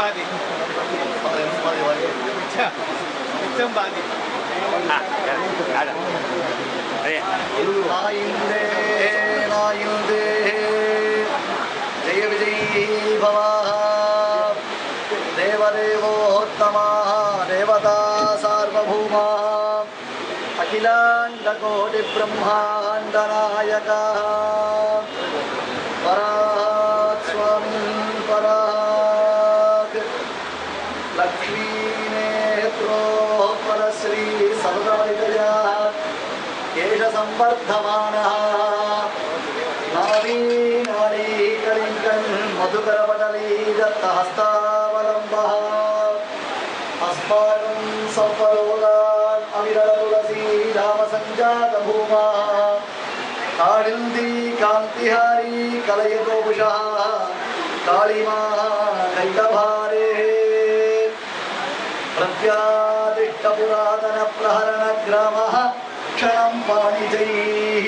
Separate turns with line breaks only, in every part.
பாதி மிச்சம் பாதி
ஜெய விஜய் பவா தேவதேவோத்தமா தேவதா சார்வபூமா அகிலாண்டகோடி பிரம்மாண்ட நாயகா பராக் ஸ்வாமி பராக் லக்ஷ்மீ நேத்ரோ பரஸ்ரீ சர்வவிஜயா கேஷ சம்பர்தமானः நாவீநாளீ கலிங்கன் மதுகரபடலீ தத்தஹஸ்தாவலம்பः அஸ்மாகம் சம்பரோகான் அவிரல துளசி ராமசஞ்சாத பூமா காளிந்தி காந்திஹாரி கலயகோபுஷா காளிமா கைடபாரே பிரத்யாதிஷ்டபுராதன பிரஹரண கிராமः க்ஷணம் பாணிஜைः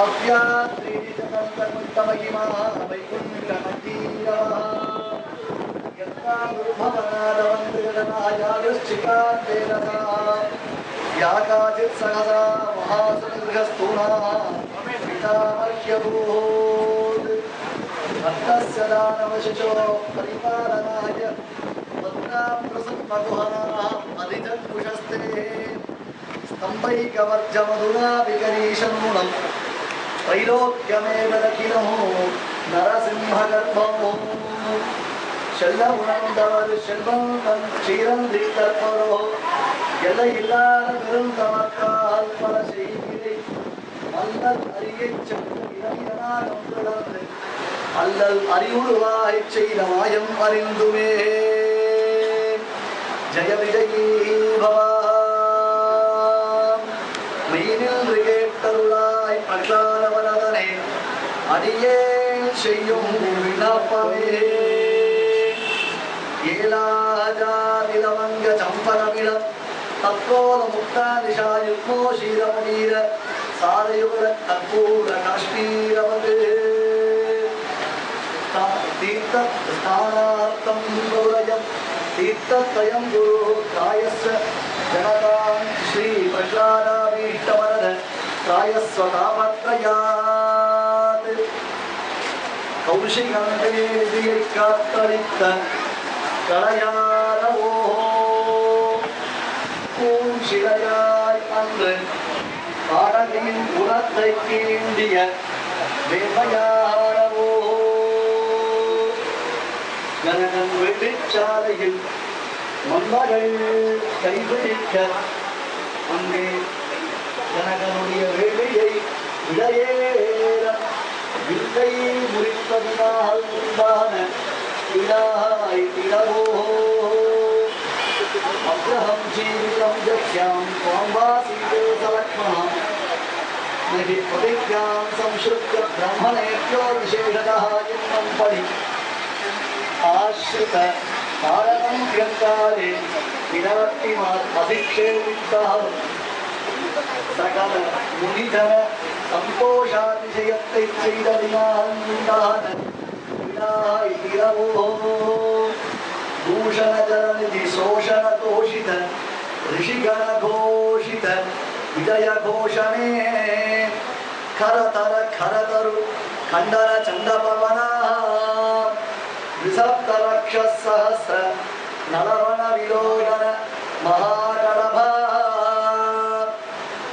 அவ்யாத்ரீஜகந்தமுத்தமகிமா வைகுண்டமஞ்சீரவः யத்னாதுர்பவநாதவந்திரநாயாதுஷ்சிகாந்தேனசா யாகாச்சித் சகசா மகாசுனிர்கஸ்தூனா பிதாமஹ்யபூத் அத்தஸ்ய தானவசிஷோ பரிபாலனாய பத்ராம் பிரசன்மகுஹனாம் அதிஜத்குஷஸ்தே ஸ்தம்பைகவர்ஜமதுராபிகரீஷநூனம் தைலோக்கியமேவ தகிலோ நரசிம்ஹகர்ப்பமோ செல்லமுணர்ந்தவர் செல்வம் தன் க்ஷீரந்தி கற்பரோ எல்லையில்லாத பெருந்தமக்கால் பல செய்கிறே மல்லல் அறியச் சென்று இளையனாகம் தொடர்ந்து அல்லல் அறிவுருவாய்ச் செய்த மாயம் அறிந்துமே ஜெய விஜயீ பவா மெய்நின்று கேட்டருளாய் பிரகாரவரதனே அடியே செய்யும் விண்ணப்பமே ஏலாஜாதிலவங்க சம்பரமிடம் தத்ரோத முக்தாதிஷாயுக்மோ ஷீரமணீர சாரயுகர கற்பூர காஷ்மீரவது தீர்த்த ஸ்நானார்த்தம் கௌரயம் தீர்த்தத்வயம் குரு காயஸ்ய ஜனதாம் ஸ்ரீ பிரகலாதாபீஷ்டவரத காயஸ்வ தாபத்ரயாத் கௌஷிகந்தே விதியை காத்தளித்த கலையாரவோ பூஞ்சிலையாய் அன்று பாடகையின் குணத்தை கீண்டிய வேமையாரவோ கனகன் வெள்ளிச்சாலையில் மன்னர்கள் கைபிடிக்க அங்கே கனகனுடைய வேலையை இடையேற வில்லை முறிப்பதினால் உண்டான இடாய் இடவோ அப்ரஹம் ஜீவிதம் ஜக்யாம் பாம்பாசீதே சலக்ஷ்மணம் நகி பிரதிஜாம் சம்ஸ்ருத்ய பிரம்மணேத்யோ விசேஷதः இன்னம் படி ஆஸ்ரித காரணம் கிரந்தாரே வினாட்டிமார் அதிக்ஷேபித்தः சகல முனிதன சந்தோஷாதிசயத்தை செய்ததினால் உண்டான வினாய் இரவோ தூஷணஜரநிதி சோஷண தோஷித ரிஷிகண கோஷித விஜய கோஷணே கரதர கரதரு கண்டன சண்டபவனா விசப்தரக்ஷசஹஸ்ர நலவன விலோகன மகாகணபா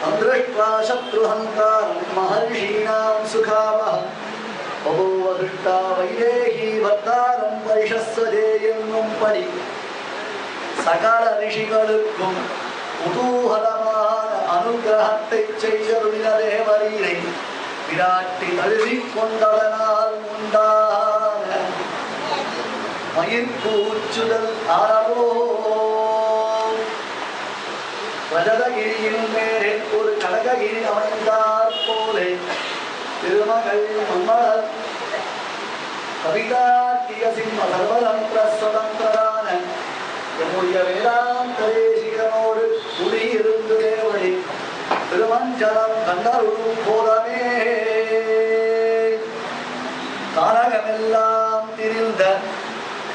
அந்திருஷ்ட்வா சத்ருஹந்தாரம் மஹர்ஷீணாம் சுகாவஹம் பபூவ திருஷ்டா வைதேகி பர்த்தாரம் பரிஷஸ்வதே என்னும் படி சகல ரிஷிகளுக்கும் குதூகலமான அனுகிரகத்தை செய்தருளின தேவரீரை விராட்டி தழுவிக் கொண்டதனால் உண்டான மயிர்கூச்சுதல் அறவோ ரஜதகிரியின் மேலே ஒரு கடககிரி அமைந்தார் போலே திருமகள் மன்மகள் கவிதாத்திய சிம்ம சர்வதந்திர சுதந்திரான என்னுடைய வேதாந்த தேசிகனோடு குடியிருந்து தேவடி திருமஞ்சலம் கண்டருளும் போதமே தாரகமெல்லாம் திரிந்த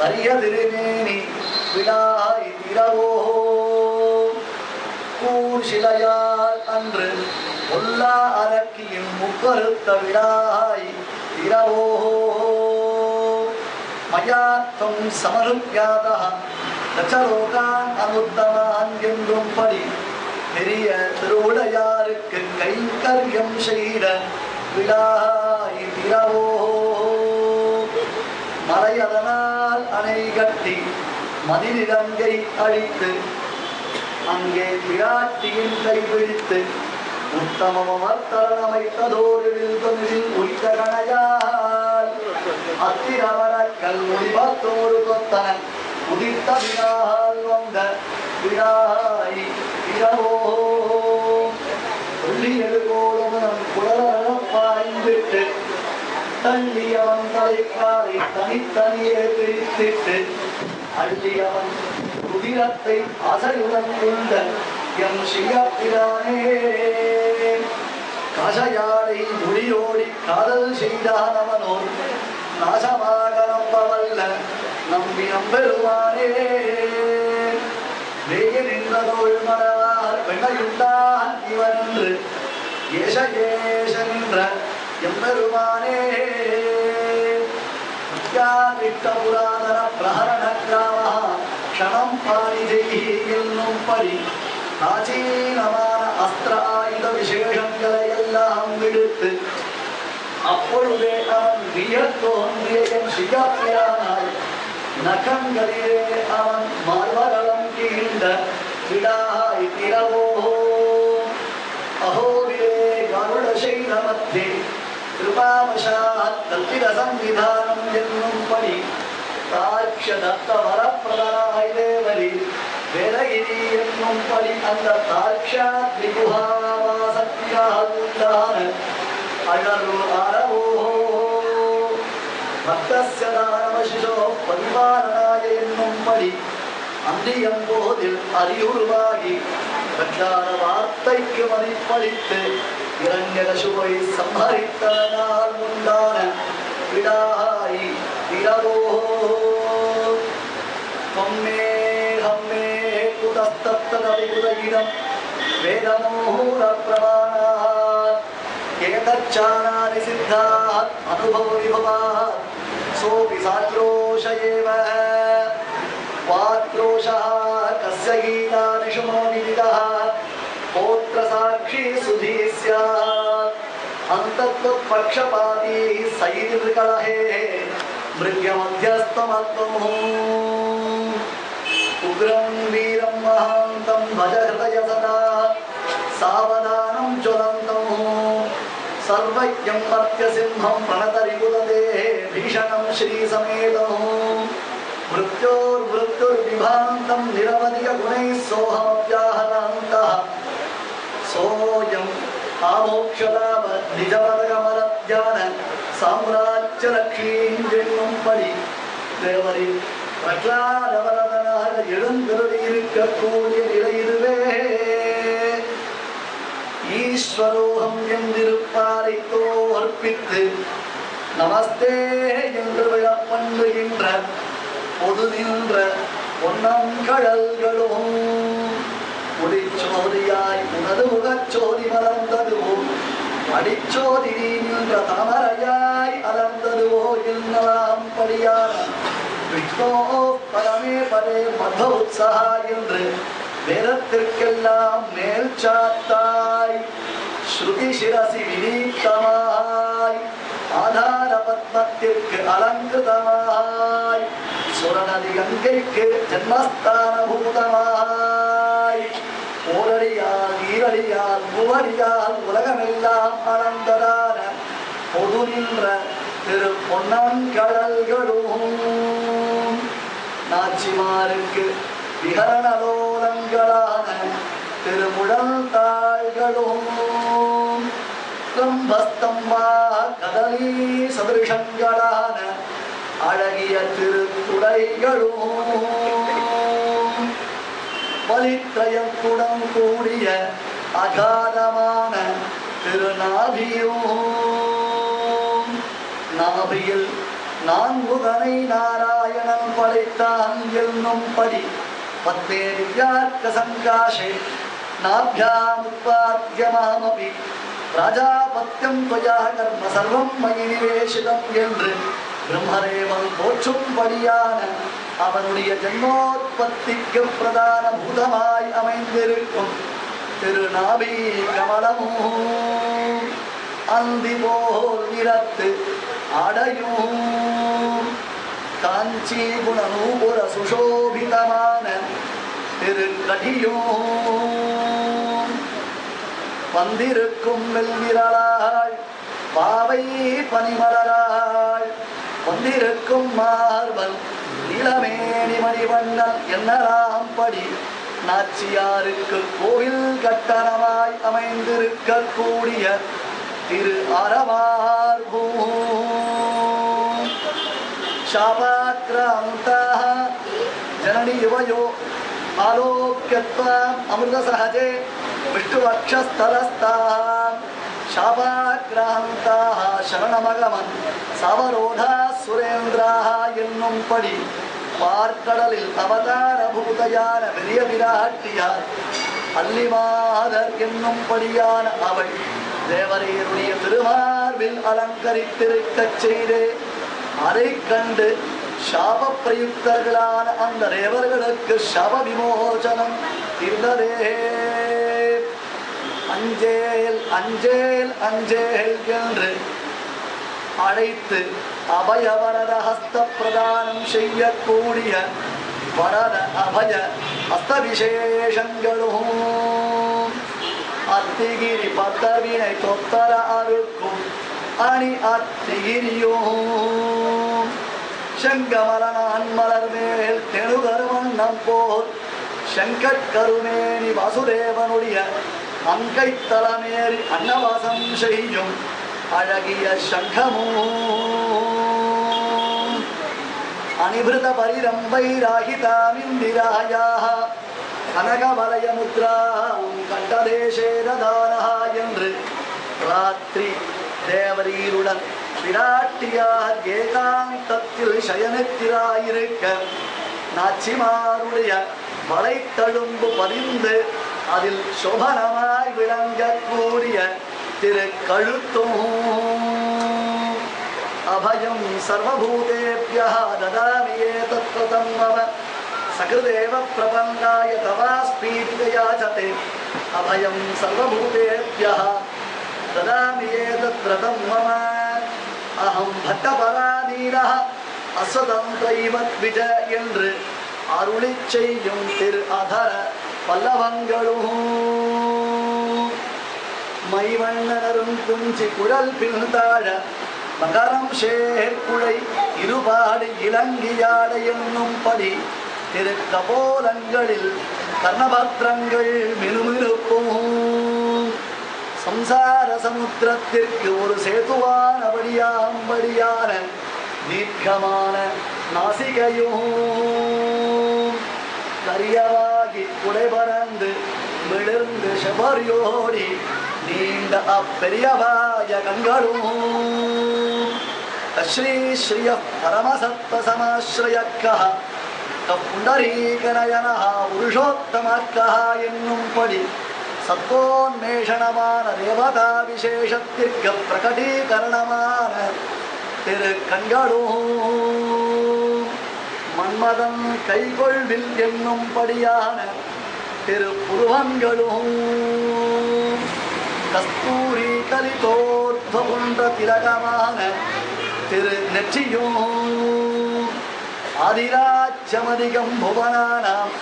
அரிய திருமேனி விடாய் திரவோ கூர் சிலையால் அன்று ஒல்லா அரக்கியும் முக்கருத்த விடாய் திரவோ மயாத்தம் சமருப்யாதா தச்சலோகான் அனுத்தமான் என்றும் படி பெரிய திருவுடையாருக்கு கைங்கரியம் செய்த விடாய் திரவோ மலையதனால் அணை கட்டி மதிலிலங்கை அழித்து அங்கே பிராட்டியின் கைபிடித்து உத்தமமர்த்தரன் அமைத்ததோடு உயிர்த்த கணையால் அத்திரவர கல்முடிபத்தோடு கொத்தன உதிர்த்த விடால் வந்த விடாய் இரவோ உள்ளி எழுகோளும் குடலம் பாய்ந்திட்டு தள்ளியவன் தலைக்காரை தனித்தனியே பிரித்திட்டு அள்ளியவன் குதிரத்தை அசையுடன் கொண்ட எம் சிங்கப்பிரானே கசையாடை முடியோடி காதல் செய்தானவனோ நாசமாக நம்பவல்ல நம்பி நம்பெருமானே வேய நின்றதோள் மரவார் வெண்ணையுண்டான் இவன் என்று ஏச ஏச நின்ற எம்பெருமானே விட்ட புராதன பிரஹரண கிராம க்ஷணம் பாணிஜெய் என்னும் படி பிராச்சீனமான அஸ்திர ஆயுத விசேஷங்களை எல்லாம் விடுத்து அப்பொழுதே அவன் வியத்தோன்றிய என் சிகப்பிரானாய் நகங்களிலே அவன் மார்பகலம் கீழ்ந்த விடாய் திரவோ அஹோவிலே கருட செய்த மத்தியே கிருபாவசாத் கல்பித சம்விதானம் என்னும் படி தாட்சதத்த வரப்பிரதனாய் தேவரி வேதகிரி என்னும் படி அந்த தாட்சாத் விகுஹாவாசத்தியால் உண்டான அழகு அறவோ பக்தஸ்ய தானவசிஷோ பரிபாலனாய என்னும் படி அந்தியம் போதில் அறிவுருவாகி கற்றான வார்த்தைக்கு மதிப்பளித்து இரண்யகசுவை சம்ஹரித்தனால் உண்டான விடாய் இரவோ தொம்மே ஹம்மே குதஸ்தத்ததவிகுதகிதம் வேதமோஹூர பிரமாணாத் ஏதச்சானானி சித்தாத் அனுபவ விபவாத் சோபி சாத்ரோஷ ஏவ வாத்ரோஷः கஸ்ய கீதானிஷு மோனிதிதः போத்ர சாட்சி சுதீ ஸ்யாத் அந்தத்வத் பக்ஷபாதி சைர்கலஹே மிருக்யமத்யஸ்தமத்வம் உக்ரம் வீரம் மகாந்தம் பஜ ஹிருதய சதா சாவதானம் ஜ்வலந்தம் சர்வஜ்ஞம் மர்த்ய சிம்ஹம் பிரணதரிபுததே பீஷணம் ஸ்ரீசமேதம் मृत्योर्मृत्युर्विभान्तं निरवधिकगुणैः सोऽहमव्याहतान्तः सोऽयम् आमोक्षलाभ निजपदकमलज्ञान साम्राज्यलक्ष्मीं என்னும் படி தேவரி பிரகலாதவரதனாக எழுந்தருளியிருக்கக்கூடிய நிலை இதுவே ஈஸ்வரோகம் என்றிருப்பாரை தோற்பித்து நமஸ்தே என்று விழப்பண்ணுகின்ற பொது நின்ற பொன்னங்கழல்களும் ஒளிச்சோதியாய் உனது முகச்சோதி மலர்ந்ததுவோ அடிச்சோதி நின்ற தாமரையாய் அலர்ந்ததுவோ என்னலாம் படியான விஷ்ணோ பரமே பரே மத உற்சாக என்று வேதத்திற்கெல்லாம் மேல் சாத்தாய் ஸ்ருதி சிரசி வினீத்தமாய் ஆதார பத்மத்திற்கு அலங்கிருதமாய் சுரநதி கங்கைக்கு ஜன்மஸ்தான பூதமாய் போரடியால் ஈரடியால் மூவடியால் உலகமெல்லாம் அளந்ததான பொது நின்ற திரு பொன்னங்கழல்களும் நாச்சிமாருக்கு விஹரணலோலங்களான திருமுழல் தாள்களும் ஸ்தம்பஸ்தம்பா கதலி சதிருஷங்களான அழகிய திருத்துடைகளும் பலித்ரயத்துடன் கூடிய அகாதமான திருநாபியும் நாபியில் நான்முகனை நாராயணன் படைத்தான் என்னும்படி பத்மே திவ்யார்க்க சங்காஷே நாப்யாமுத்பாத்யமாமபி ராஜாபத்யம் துவயா கர்ம சர்வம் மயி நிவேசிதம் என்று பிரம்மதேவன் போற்றும்படியான அவனுடைய ஜன்மோத்பத்திக்கு பிரதான பூதமாய் அமைந்திருக்கும் திருநாபி கமலமும் அந்தி போல் நிறத்து அடையும் காஞ்சி குணநூபுர சுசோபிதமான திருக்கடியும் வந்திருக்கும் மெல்விரலாள் பாவை பனிமலராள் வந்திருக்கும் மார்பல் இளமேனி மணிவண்ணன் என்னலாம் படி நாச்சியாருக்கு கோவில் கட்டணமாய் அமைந்திருக்கக்கூடிய திரு அரமார்பூம் சாபாக்ராந்தாः ஜனனி யுவயோ ஆலோக்யத்வாம் அமிர்த சஹஜே விஷ்ணுவக்ஷஸ்தலஸ்தாம் சாபாக்ராந்தாः சரணமகமன் சவரோதா சுரேந்திராः என்னும்படி பார்க்கடலில் அவதார பூதையான பெரிய விராட்டியார் அல்லிமாதர் என்னும்படியான அவள் தேவரையருடைய திருமார்பில் அலங்கரித்திருக்கச் செய்தே அதை கண்டு சாப பிரயுக்தர்களான அந்த தேவர்களுக்கு சாப விமோசனம் இருந்ததே. அஞ்சேல் அஞ்சேல் அஞ்சேல் என்று அழைத்து அபயவரத ஹஸ்த பிரதானம் செய்யக்கூடிய வரத அபய ஹஸ்த விசேஷங்களும் அத்திகிரி பத்தவினை தொத்தர அறுக்கும் அணி அத்திகிரியும் செங்கமலனான் மலர் மேல் தெனுகருவண்ணம் போல் செங்கற்கருமேனி வாசுதேவனுடைய அங்கை தலமேறி அன்னவாசம் செய்யும் அழகிய சங்கமும் அனிபிருத பரிரம்பை ராகிதாமிந்திராயாக கனகவலய முத்ராம் கண்டதேசேரதானா என்று ராத்திரி தேவரீருடன் விராட்டியார் ஏகாந்தத்தில் சயனத்திலாயிருக்க நாச்சிமாருடைய வளைத்தழும்பு பதிந்து அதில் சோபனமாய் விளங்கக்கூடிய திரு கழுத்தும் அபயம் சர்வபூதேப்யः ததாமி ஏதத்வதம் மம சகிருதேவ பிரபன்னாய தவாஸ்மீதி யாசதே அபயம் சர்வபூதேப்யः ததாமி ஏதத்வதம் மம அஹம் பட்டபராதீனः அஸ்வதந்திரைவத்விஜ என்று அருளிச் செய்யும் திரு அதர பல்லவங்களும் மைவண்ணனரும் குஞ்சி குழல் பின்தாழ மகரம் சேர்குழை இருபாடு இலங்கியாட என்னும்படி திரு கபோலங்களில் கர்ணபத்ரங்கள் மினுமினுப்பும் சம்சார சமுத்திரத்திற்கு ஒரு சேதுவானபடியாம்படியான தீர்க்கமான நாசிகையும் கரியவாகி குடைபறந்து விழுந்து செபரியோடி நீண்ட அப்பெரியவாய கண்களும் ஸ்ரீ ஸ்ரீய பரமசத்வ சமாஸ்ரயக்கः புண்டரீகநயனः புருஷோத்தமக்கः என்னும்படி சத்வோன்மேஷணமான தேவதா விசேஷத்திற்கு பிரகடீகரணமான திரு கண்களும் மன்மதன் கைகொள்வில் என்னும்படியான திரு புருவங்களும் கஸ்தூரி கலிதோர்த்வபுண்ட திலகமான திரு நெற்றியும் ஆதிராஜ்யமதிகம் புவனானாம்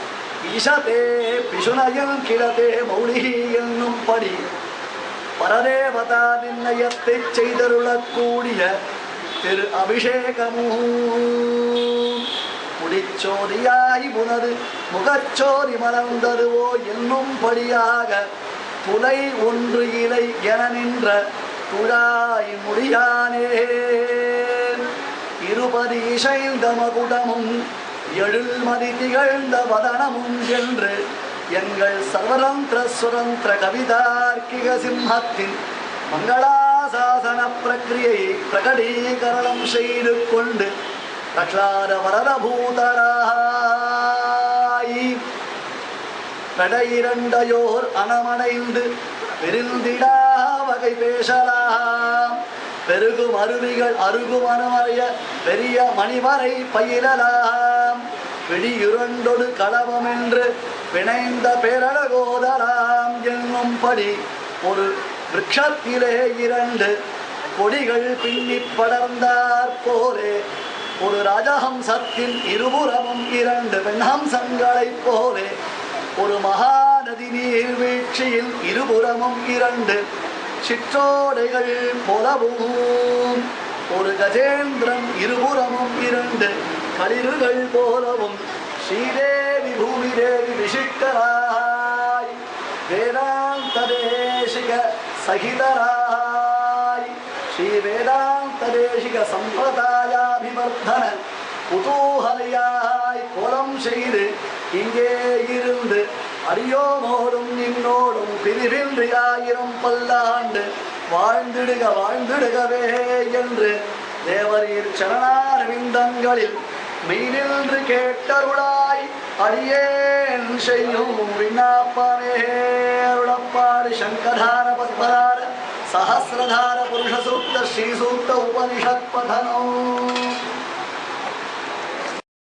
ஈஷதே பிசுனயம் கிழதே மௌலிகி என்னும்படி பரதேவதா நிர்ணயத்தை செய்தருளக்கூடிய திரு அபிஷேகமும் முடிச்சோதியாய் புனது முகச்சோதி மலர்ந்ததுவோ என்னும்படியாக துளை ஒன்று இலை என நின்ற துழாய் முடியானே இருபதி இசைந்த மகுடமும் எழுமதி திகழ்ந்த வதனமும் என்று எங்கள் சர்வதந்திர சுரந்திர கவிதார்க்கிக சிம்மத்தின் மங்களா மங்களாசாசன பிரக்கிரியை பிரகடீகரணம் செய்து கொண்டு ரக்ஷார வரதபூதராய் படையிரண்டையோர் அணமடைந்து விருந்திடா வகை பேசலாம் பெருகும் அருவிகள் அருகும் அணுமறைய பெரிய மணிவரை பயிலலாம் பிடியுரண்டொடு களவம் என்று பிணைந்த பேரழகோதலாம் என்னும்படி ஒரு விருட்சத்திலே இரண்டு கொடிகள் பின்னி படர்ந்தார் போலே ஒரு ராஜஹம்சத்தின் இருபுறமும் இரண்டு வெண்ஹம்சங்களைப் போலே ஒரு மகாநதி நீர்வீழ்ச்சியில் இருபுறமும் இரண்டு சிற்றோடைகள் போலவும் ஒரு கஜேந்திரன் இருபுறமும் இரண்டு களிறுகள் போலவும் ஸ்ரீதேவி பூமி தேவி விசிஷ்டராய் வேதாந்த தேசிக சகிதராய் ஸ்ரீ வேதாந்த தேசிக சம்பிரதாயாபிவர்த்தன குதூகலையாய் கோலம் செய்து இங்கே இருந்து அடியோமோடும் நின்னோடும் பிரிவின்றி 1000 பல்லாண்டு வாழ்ந்திடுக வாழ்ந்திடுகவே என்று தேவரீர் சரணாரவிந்தங்களில் மெய்நின்று கேட்டருளாய் அடியேன் செய்யும் விண்ணப்பமே அருளப்பாடு சங்கதார பத்மதார சஹசிரதார புருஷ சூக்த ஸ்ரீ சூக்த உபனிஷத் பதனம்